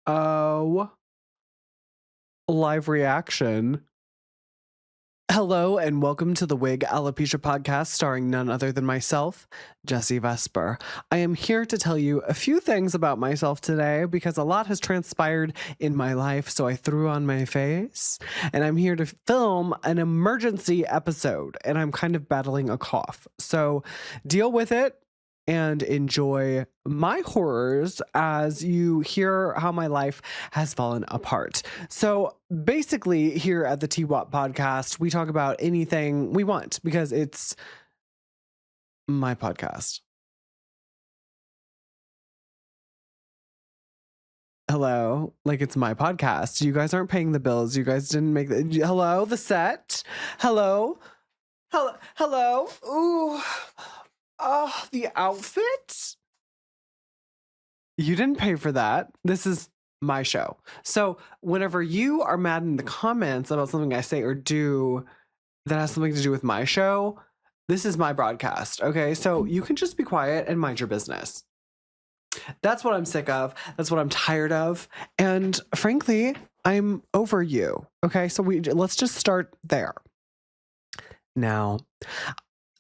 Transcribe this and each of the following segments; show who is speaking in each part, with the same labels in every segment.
Speaker 1: Oh, live reaction. Hello and welcome to the Wig Alopecia podcast starring none other than myself, Jessie Vesper. I am here to tell you a few things about myself today because a lot has transpired in my life, so I threw on my face and I'm here to film an emergency episode and I'm kind of battling a cough. So deal with it and enjoy my horrors as you hear how my life has fallen apart. So basically, here at the TWAP podcast, we talk about anything we want because it's my podcast. Hello, like it's my podcast. You guys aren't paying the bills. You guys didn't make the hello, the set. Hello, hello. Ooh, oh, the outfit. You didn't pay for that. This is my show. So whenever you are mad in the comments about something I say or do that has something to do with my show, this is my broadcast. Okay. So you can just be quiet and mind your business. That's what I'm sick of. That's what I'm tired of. And frankly, I'm over you. Okay. So let's just start there. Now,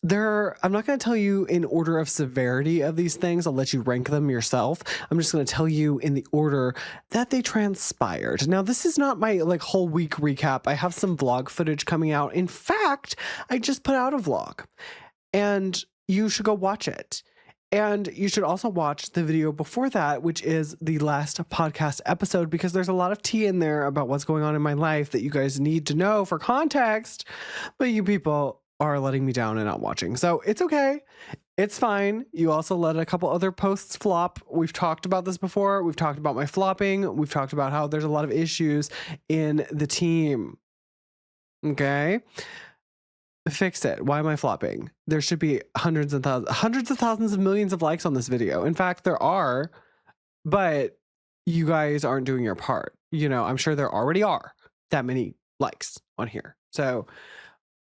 Speaker 1: I'm not going to tell you in order of severity of these things. I'll let you rank them yourself. I'm just going to tell you in the order that they transpired. Now, this is not my whole week recap. I have some vlog footage coming out. In fact, I just put out a vlog and you should go watch it. And you should also watch the video before that, which is the last podcast episode, because there's a lot of tea in there about what's going on in my life that you guys need to know for context. But you people are letting me down and not watching. So it's okay. It's fine. You also let a couple other posts flop. We've talked about this before. We've talked about my flopping. We've talked about how there's a lot of issues in the team. Okay. Fix it. Why am I flopping? There should be hundreds of thousands of millions of likes on this video. In fact, there are, but you guys aren't doing your part. You know, I'm sure there already are that many likes on here. So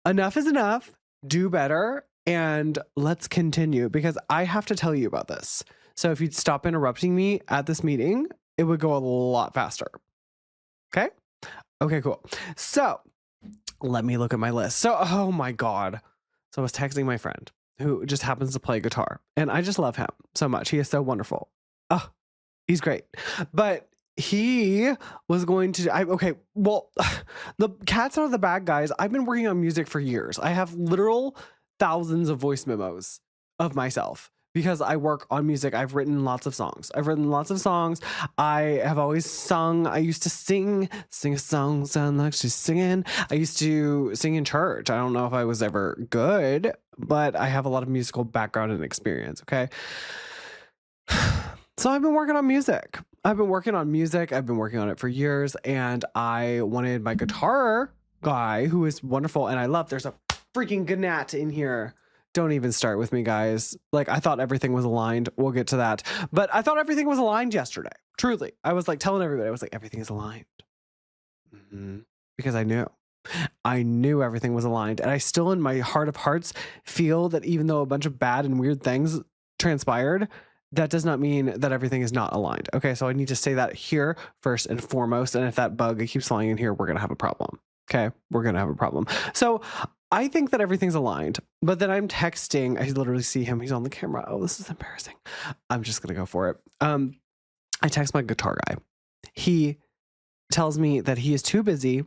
Speaker 1: enough is enough. Do better. And let's continue because I have to tell you about this. So if you'd stop interrupting me at this meeting, it would go a lot faster. Okay? Okay, cool. So let me look at my list. So, oh my God. So I was texting my friend who just happens to play guitar and I just love him so much. He is so wonderful. Oh, he's great. But he was going to, okay, well, the cats are the bad guys. I've been working on music for years. I have literal thousands of voice memos of myself because I work on music. I've written lots of songs. I have always sung. I used to sing a song, sound like she's singing. I used to sing in church. I don't know if I was ever good, but I have a lot of musical background and experience. Okay. So I've been working on music. I've been working on it for years. And I wanted my guitar guy who is wonderful. And I love, there's a freaking gnat in here. Don't even start with me, guys. Like, I thought everything was aligned. We'll get to that. But I thought everything was aligned yesterday. Truly. I was like telling everybody, I was like, everything is aligned. Because I knew everything was aligned. And I still, in my heart of hearts, feel that even though a bunch of bad and weird things transpired, that does not mean that everything is not aligned. Okay, so I need to say that here first and foremost. And if that bug keeps flying in here, we're going to have a problem. Okay, we're going to have a problem. So I think that everything's aligned, but then I'm texting. I literally see him. He's on the camera. Oh, this is embarrassing. I'm just going to go for it. I text my guitar guy. He tells me that he is too busy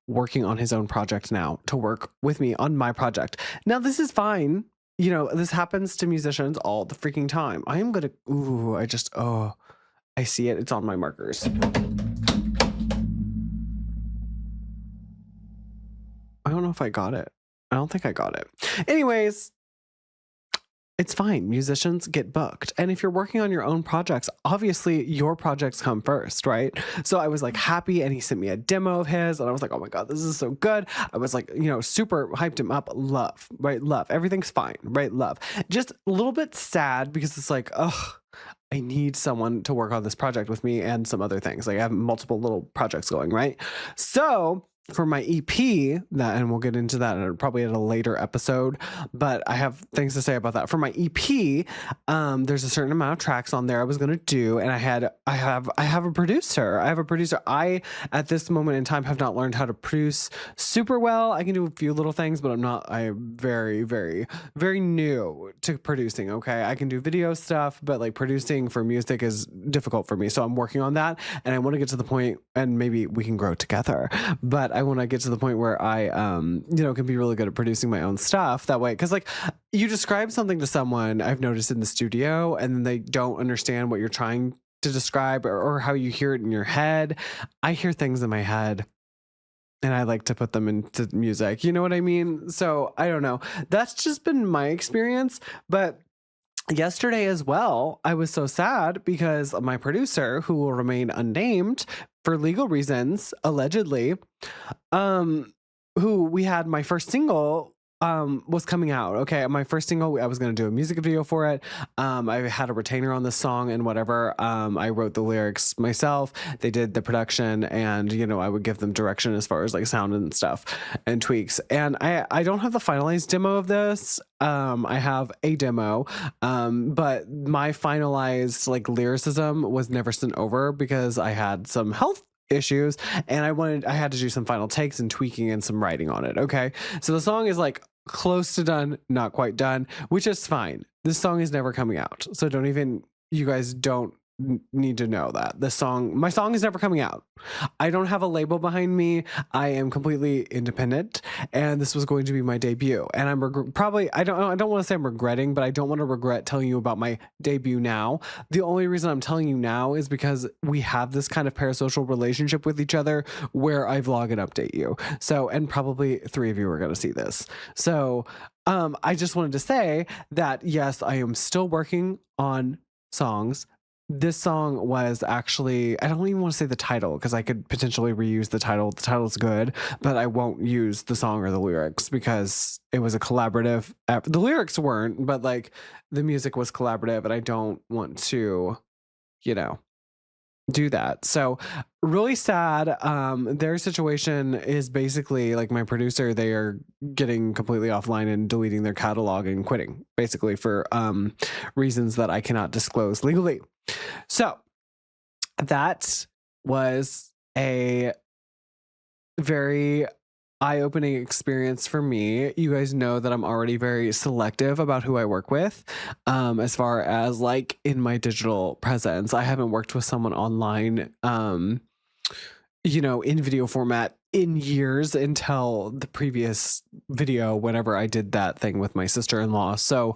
Speaker 1: working on his own project now to work with me on my project. Now, this is fine. You know, this happens to musicians all the freaking time. I am going to, I see it. It's on my markers. I don't know if I got it. I don't think I got it. Anyways, it's fine. Musicians get booked. And if you're working on your own projects, obviously your projects come first, right? So I was like happy and he sent me a demo of his and I was like, oh my God, this is so good. I was like, super hyped him up. Love, right? Love. Everything's fine, right? Love. Just a little bit sad because it's like, I need someone to work on this project with me and some other things. Like I have multiple little projects going, right? So for my EP, that, and we'll get into that probably at a later episode, but I have things to say about that. For my EP, there's a certain amount of tracks on there I was going to do, and I have a producer. I, at this moment in time, have not learned how to produce super well. I can do a few little things, but I'm very, very, very new to producing. Okay. I can do video stuff, but like producing for music is difficult for me. So I'm working on that, and I want to get to the point, and maybe we can grow together, but I want to get to the point where I, can be really good at producing my own stuff that way. Cause like you describe something to someone I've noticed in the studio, and then they don't understand what you're trying to describe or how you hear it in your head. I hear things in my head, and I like to put them into music. You know what I mean? So I don't know. That's just been my experience. But yesterday as well, I was so sad because my producer, who will remain unnamed for legal reasons, allegedly, who we had my first single was coming out. Okay, my first single, I was going to do a music video for it. I had a retainer on this song and whatever. I wrote the lyrics myself. They did the production, and I would give them direction as far as like sound and stuff and tweaks. And I don't have the finalized demo of this. I have a demo, but my finalized like lyricism was never sent over because I had some health issues, and I had to do some final takes and tweaking and some writing on it. Okay, so the song is like close to done, not quite done, which is fine. This song is never coming out, so you guys don't need to know that my song is never coming out. I don't have a label behind me. I am completely independent, and this was going to be my debut. And I'm I don't want to say I'm regretting, but I don't want to regret telling you about my debut now. The only reason I'm telling you now is because we have this kind of parasocial relationship with each other where I vlog and update you. So, and probably 3 of you are going to see this. So, I just wanted to say that yes, I am still working on songs. This song was actually, I don't even want to say the title because I could potentially reuse the title. The title's good, but I won't use the song or the lyrics because it was a collaborative. The lyrics weren't, but like the music was collaborative, and I don't want to, do that. So really sad. Their situation is basically like my producer, they are getting completely offline and deleting their catalog and quitting basically for reasons that I cannot disclose legally. So that was a very eye-opening experience for me. You guys know that I'm already very selective about who I work with, as far as like in my digital presence. I haven't worked with someone online, in video format in years until the previous video, whenever I did that thing with my sister-in-law. So,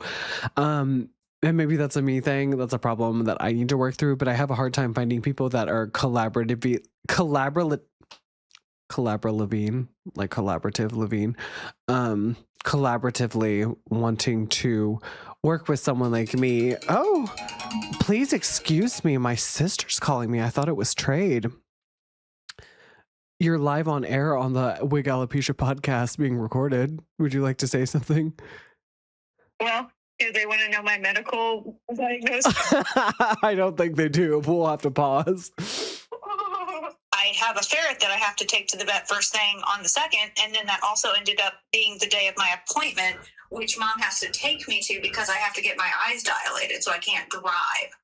Speaker 1: and maybe that's a me thing. That's a problem that I need to work through, but I have a hard time finding people that are collaborative Levine, collaboratively wanting to work with someone like me. Oh, please excuse me. My sister's calling me. I thought it was trade. You're live on air on the Wig Alopecia podcast being recorded. Would you like to say something?
Speaker 2: Well, do they want to know my medical diagnosis?
Speaker 1: I don't think they do. We'll have to pause.
Speaker 2: I have a ferret that I have to take to the vet first thing on the 2nd, and then that also ended up being the day of my appointment, which Mom has to take me to because I have to get my eyes dilated, so I can't drive.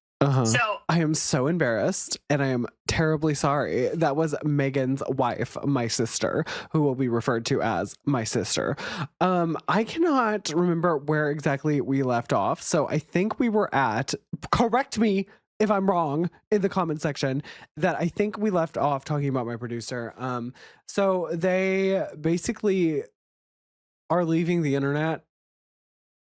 Speaker 2: So
Speaker 1: I am so embarrassed, and I am terribly sorry. That was Megan's wife, my sister, who will be referred to as my sister. I cannot remember where exactly we left off, so I think we were at, correct me if I'm wrong in the comment section, that I think we left off talking about my producer. So they basically are leaving the internet.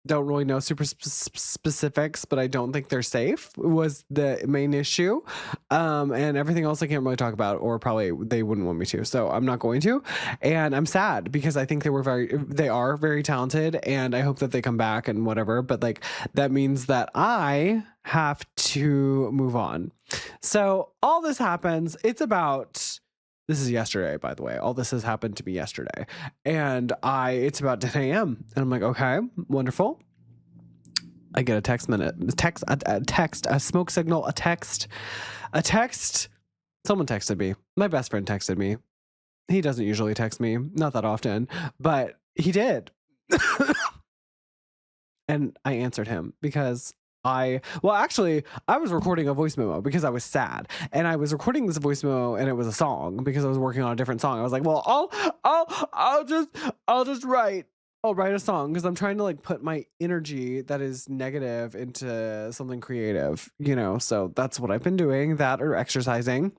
Speaker 1: Don't really know super specifics, but I don't think they're safe was the main issue. And everything else I can't really talk about, or probably they wouldn't want me to. So I'm not going to. And I'm sad because I think they are very talented, and I hope that they come back and whatever. But like, that means that I have to move on. So all this happens. This is yesterday, by the way. All this has happened to me yesterday. And it's about 10 a.m. And I'm like, okay, wonderful. I get a text, a smoke signal, a text. Someone texted me. My best friend texted me. He doesn't usually text me, not that often, but he did. And I answered him because actually, I was recording a voice memo because I was sad, and I was recording this voice memo, and it was a song because I was working on a different song. I was like, well, I'll just write a song because I'm trying to like put my energy that is negative into something creative, you know. So that's what I've been doing, that or exercising.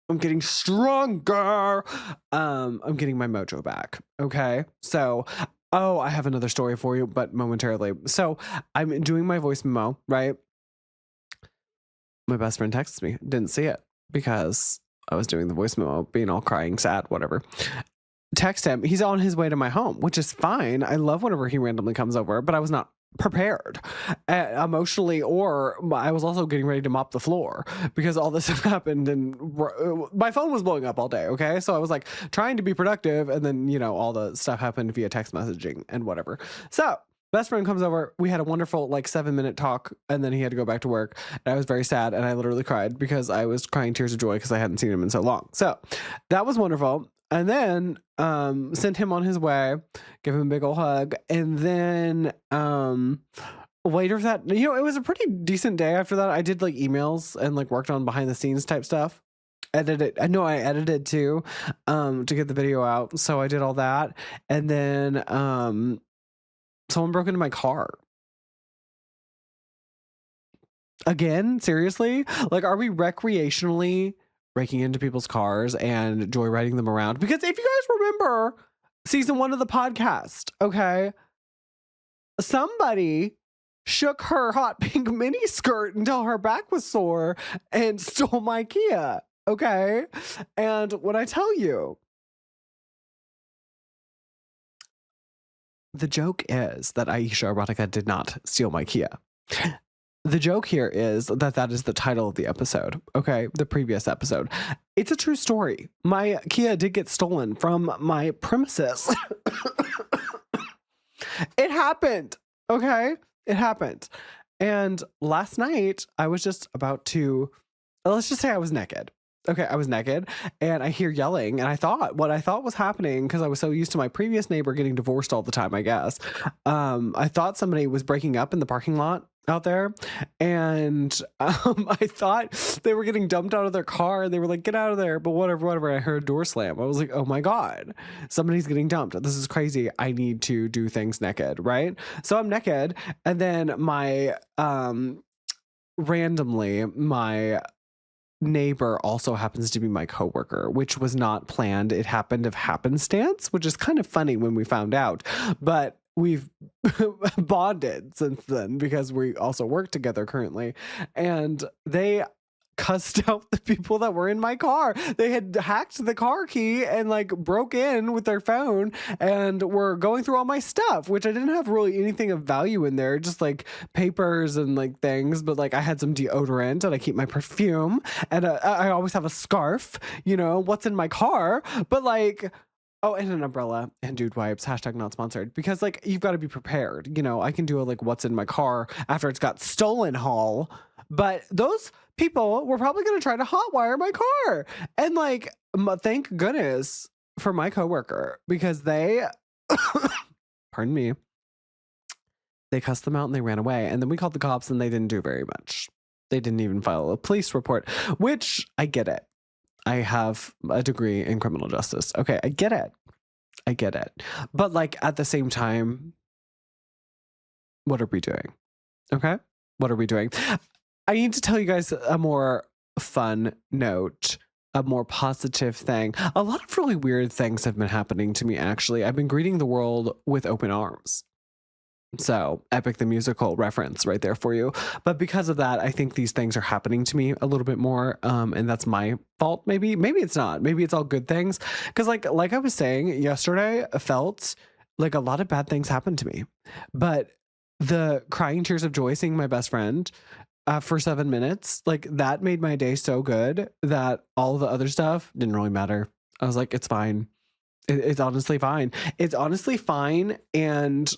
Speaker 1: I'm getting stronger. I'm getting my mojo back. Okay. So, I have another story for you, but momentarily. So I'm doing my voice memo, right? My best friend texts me, didn't see it because I was doing the voice memo, being all crying, sad, whatever. Text him. He's on his way to my home, which is fine. I love whenever he randomly comes over, but I was not prepared emotionally, or I was also getting ready to mop the floor because all this had happened and my phone was blowing up all day. Okay. So I was like trying to be productive, and then, you know, all the stuff happened via text messaging and whatever. So best friend comes over. We had a wonderful like 7-minute talk, and then he had to go back to work, and I was very sad, and I literally cried because I was crying tears of joy because I hadn't seen him in so long. So that was wonderful. And then sent him on his way, give him a big old hug. And then later that, you know, it was a pretty decent day after that. I did like emails and like worked on behind the scenes type stuff. I edited too, to get the video out. So I did all that. And then someone broke into my car. Again, seriously? Like, are we recreationally breaking into people's cars and joyriding them around? Because if you guys remember season 1 of the podcast, okay, somebody shook her hot pink mini skirt until her back was sore and stole my Kia, okay? And when I tell you, the joke is that Aisha Erotica did not steal my Kia. The joke here is that is the title of the episode, okay? The previous episode. It's a true story. My Kia did get stolen from my premises. It happened, okay? It happened. And last night, I was just about to, let's just say I was naked. Okay, I was naked, and I hear yelling, and what I thought was happening, because I was so used to my previous neighbor getting divorced all the time, I guess. I thought somebody was breaking up in the parking lot out there, and I thought they were getting dumped out of their car, and they were like, get out of there, but whatever. I heard a door slam. I was like, oh my God, somebody's getting dumped. This is crazy. I need to do things naked, right? So I'm naked, and then randomly, my neighbor also happens to be my coworker, which was not planned. It happened of happenstance, which is kind of funny when we found out, but we've bonded since then because we also work together currently. And they cussed out the people that were in my car. They had hacked the car key and like broke in with their phone and were going through all my stuff, which I didn't have really anything of value in there, just like papers and like things. But like I had some deodorant, and I keep my perfume, and I always have a scarf, you know, what's in my car. But like, oh, and an umbrella and dude wipes, hashtag not sponsored, because like you've got to be prepared. You know, I can do a like what's in my car after it's got stolen haul, but those people were probably going to try to hotwire my car. And like, thank goodness for my coworker, because they, pardon me, they cussed them out and they ran away. And then we called the cops, and they didn't do very much. They didn't even file a police report, which I get it. I have a degree in criminal justice. Okay, I get it. But like at the same time, what are we doing? Okay? What are we doing? I need to tell you guys a more fun note, a more positive thing. A lot of really weird things have been happening to me, actually. I've been greeting the world with open arms. So, Epic the Musical reference right there for you. But because of that, I think these things are happening to me a little bit more. And that's my fault, maybe. Maybe it's not. Maybe it's all good things. Because like I was saying yesterday, I felt like a lot of bad things happened to me. But the crying tears of joy seeing my best friend for 7 minutes, like that made my day so good that all the other stuff didn't really matter. I was like, it's fine. It's honestly fine. It's honestly fine. And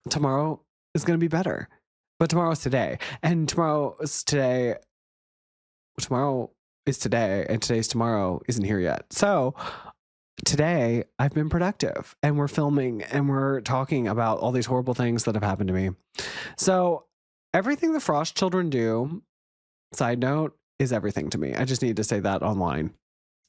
Speaker 1: tomorrow is going to be better, but tomorrow's today, and tomorrow is today, and today's tomorrow isn't here yet. So today I've been productive, and we're filming and we're talking about all these horrible things that have happened to me. So everything the Frost children do, side note, is everything to me. I just need to say that online.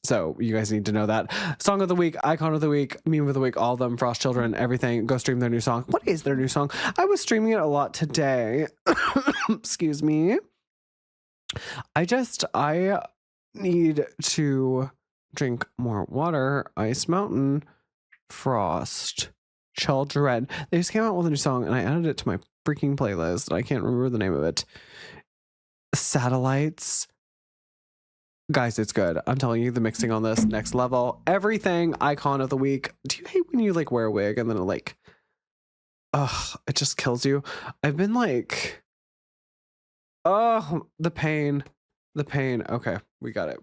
Speaker 1: So you guys need to know that. Song of the week, icon of the week, meme of the week, all of them, Frost children, everything. Go stream their new song. What is their new song? I was streaming it a lot today. Excuse me. I need to drink more water. Ice Mountain, Frost children. They just came out with a new song and I added it to my freaking playlist. I can't remember the name of it. Satellites. Guys, it's good. I'm telling you, the mixing on this, next level. Everything, icon of the week. Do you hate when you like wear a wig and then it like, it just kills you? I've been like, the pain. Okay, we got it.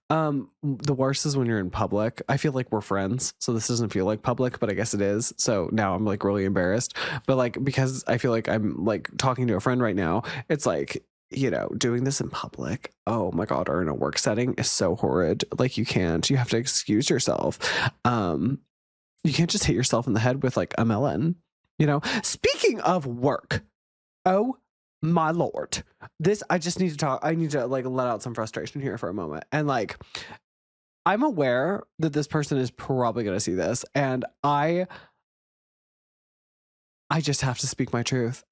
Speaker 1: The worst is when you're in public. I feel like we're friends, so this doesn't feel like public, but I guess it is. So now I'm like really embarrassed. But like, because I feel like I'm like talking to a friend right now, it's like, you know, doing this in public, oh my god, or in a work setting is so horrid. Like you have to excuse yourself. You can't just hit yourself in the head with like a melon, you know. Speaking of work, oh my lord, I just need to talk. I need to like let out some frustration here for a moment. And like, I'm aware that this person is probably going to see this, and I just have to speak my truth.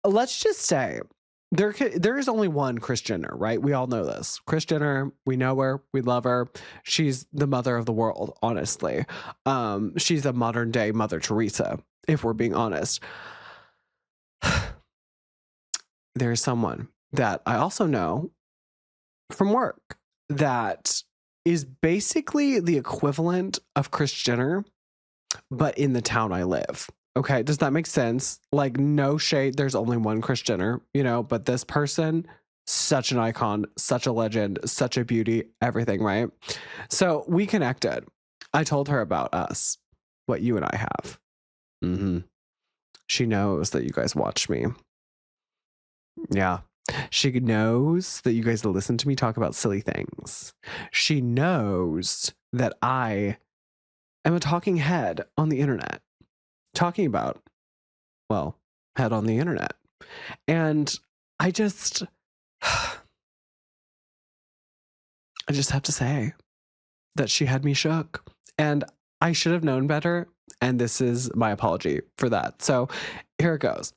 Speaker 1: Let's just say there is only one Kris Jenner, right? We all know this. Kris Jenner, we know her, we love her. She's the mother of the world, honestly. She's a modern day Mother Teresa, if we're being honest. There's someone that I also know from work that is basically the equivalent of Kris Jenner, but in the town I live. Okay, does that make sense? Like, no shade, there's only one Kris Jenner, you know, but this person, such an icon, such a legend, such a beauty, everything, right? So we connected. I told her about us, what you and I have. She knows that you guys watch me. Yeah. She knows that you guys listen to me talk about silly things. She knows that I am a talking head on the internet. Talking about, well, head on the internet. And I just have to say that she had me shook, and I should have known better, and this is my apology for that. So here it goes.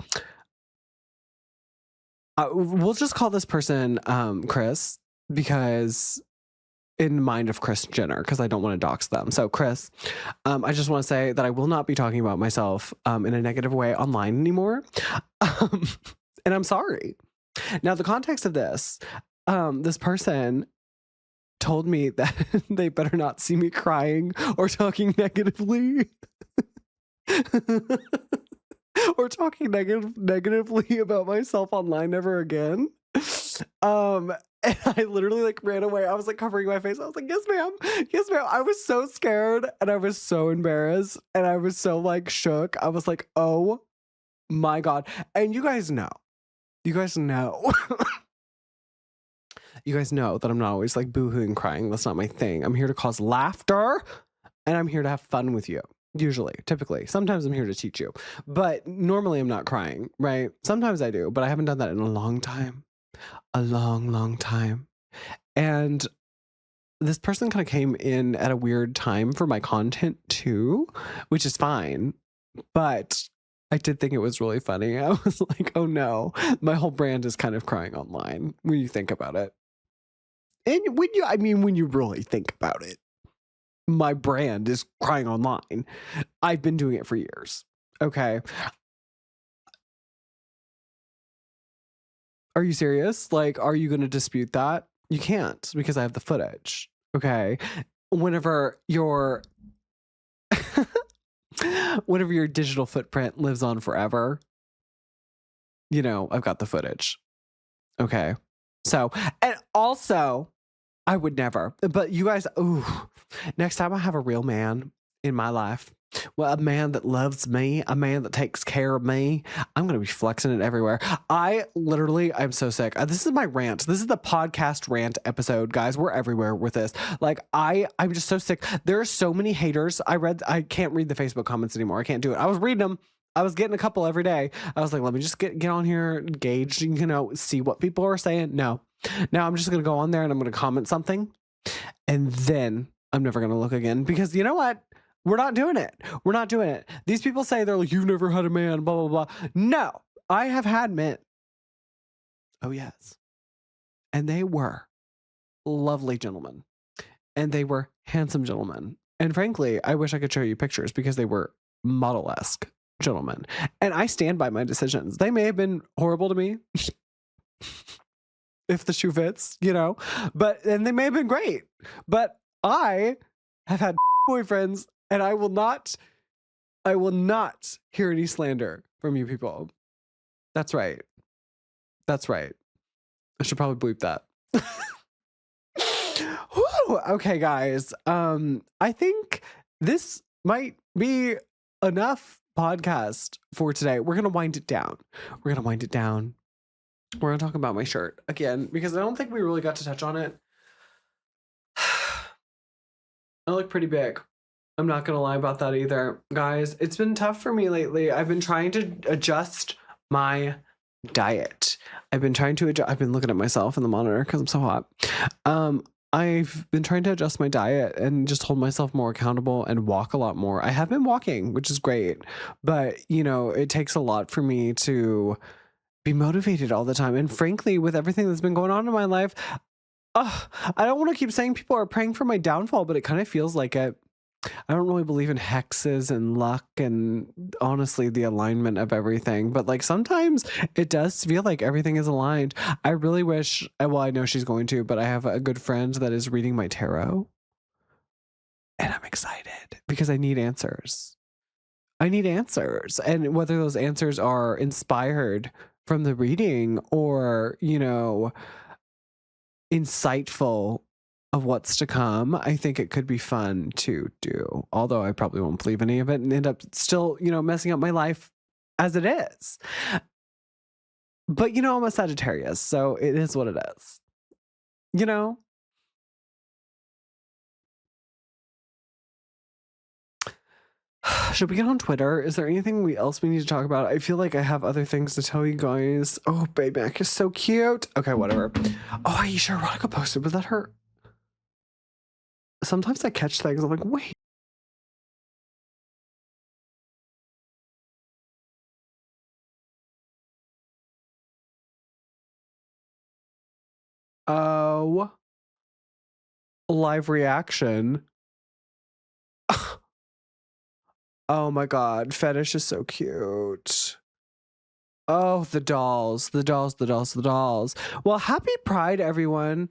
Speaker 1: We'll just call this person Chris, because in mind of Kris Jenner, because I don't want to dox them. So Chris, I just want to say that I will not be talking about myself in a negative way online anymore. And I'm sorry. Now, the context of this, this person told me that they better not see me crying or talking negatively. Or talking negatively about myself online ever again. And I literally like ran away. I was like covering my face. I was like, yes, ma'am. Yes, ma'am. I was so scared and I was so embarrassed and I was so like shook. I was like, oh my god. And you guys know. You guys know that I'm not always like boohooing crying. That's not my thing. I'm here to cause laughter and I'm here to have fun with you. Usually, typically. Sometimes I'm here to teach you. But normally I'm not crying, right? Sometimes I do, but I haven't done that in a long time. A long, long time. And this person kind of came in at a weird time for my content too, which is fine. But I did think it was really funny. I was like, oh no, my whole brand is kind of crying online when you think about it. And when you really think about it, my brand is crying online. I've been doing it for years. Okay. Are you serious? Like, are you going to dispute that? You can't, because I have the footage. Okay. Whenever your digital footprint lives on forever, you know, I've got the footage. Okay. So, and also, I would never, but you guys, next time I have a real man in my life. Well, a man that loves me, a man that takes care of me. I'm going to be flexing it everywhere. I'm so sick. This is my rant. This is the podcast rant episode, guys. We're everywhere with this. Like, I'm just so sick. There are so many haters. I can't read the Facebook comments anymore. I can't do it. I was reading them. I was getting a couple every day. I was like, let me just get on here, gauge, see what people are saying. No. Now I'm just going to go on there and I'm going to comment something. And then I'm never going to look again, because you know what? We're not doing it. We're not doing it. These people say, they're like, you've never had a man, blah, blah, blah. No, I have had men. Oh, yes. And they were lovely gentlemen. And they were handsome gentlemen. And frankly, I wish I could show you pictures, because they were model-esque gentlemen. And I stand by my decisions. They may have been horrible to me, if the shoe fits, and they may have been great. But I have had boyfriends, and I will not hear any slander from you people. That's right. That's right. I should probably bleep that. Whew, okay, guys. I think this might be enough podcast for today. We're going to wind it down. We're going to talk about my shirt again, because I don't think we really got to touch on it. I look pretty big. I'm not going to lie about that either. Guys, it's been tough for me lately. I've been trying to adjust my diet. I've been looking at myself in the monitor because I'm so hot. I've been trying to adjust my diet and just hold myself more accountable and walk a lot more. I have been walking, which is great. But, it takes a lot for me to be motivated all the time. And frankly, with everything that's been going on in my life, I don't want to keep saying people are praying for my downfall, but it kind of feels like it. I don't really believe in hexes and luck and honestly the alignment of everything, but like sometimes it does feel like everything is aligned. I really wish, well, I know she's going to, but I have a good friend that is reading my tarot, and I'm excited because I need answers. And whether those answers are inspired from the reading or, insightful of what's to come, I think it could be fun to do. Although I probably won't believe any of it and end up still, messing up my life as it is. But, I'm a Sagittarius, so it is what it is. Should we get on Twitter? Is there anything else we need to talk about? I feel like I have other things to tell you guys. Oh, Baby Mac is so cute. Okay, whatever. Oh, Aisha Erotica posted. Was that her? Sometimes I catch things. I'm like, wait. Oh. Live reaction. Oh my God. Fetish is so cute. Oh, the dolls. Well, happy Pride, everyone.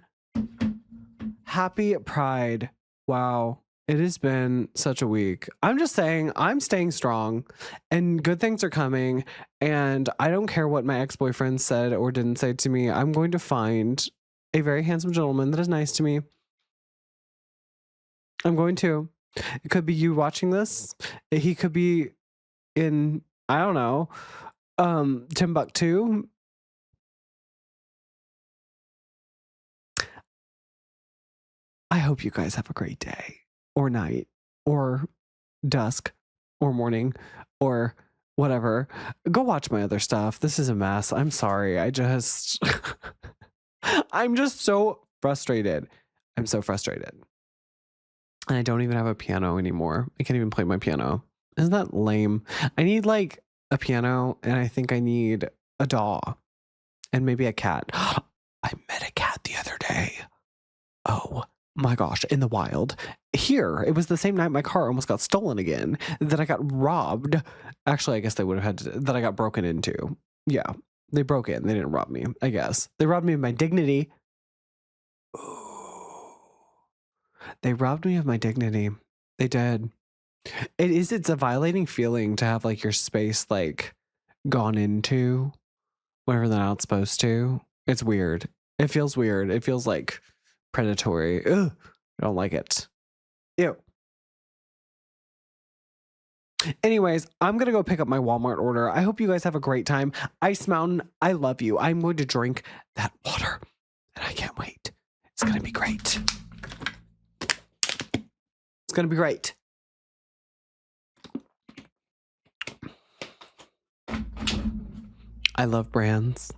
Speaker 1: Happy Pride. Wow. It has been such a week. I'm just saying, I'm staying strong and good things are coming. And I don't care what my ex-boyfriend said or didn't say to me. I'm going to find a very handsome gentleman that is nice to me. I'm going to. It could be you watching this. He could be in, I don't know, Timbuktu. I hope you guys have a great day or night or dusk or morning or whatever. Go watch my other stuff. This is a mess. I'm sorry. I'm just so frustrated. I'm so frustrated. And I don't even have a piano anymore. I can't even play my piano. Isn't that lame? I need like a piano, and I think I need a doll and maybe a cat. I met a cat the other day. Oh my gosh, in the wild. Here, it was the same night my car almost got stolen again, that I got robbed. Actually, I guess they would have had to, that I got broken into. Yeah, they broke in. They didn't rob me, I guess. They robbed me of my dignity. Ooh. They robbed me of my dignity. They did. It's a violating feeling to have like your space like gone into whenever they're not supposed to. It's weird. It feels weird. It feels like predatory. Ugh, I don't like it. Ew. Anyways, I'm going to go pick up my Walmart order. I hope you guys have a great time. Ice Mountain, I love you. I'm going to drink that water and I can't wait. It's going to be great. It's going to be great. I love brands.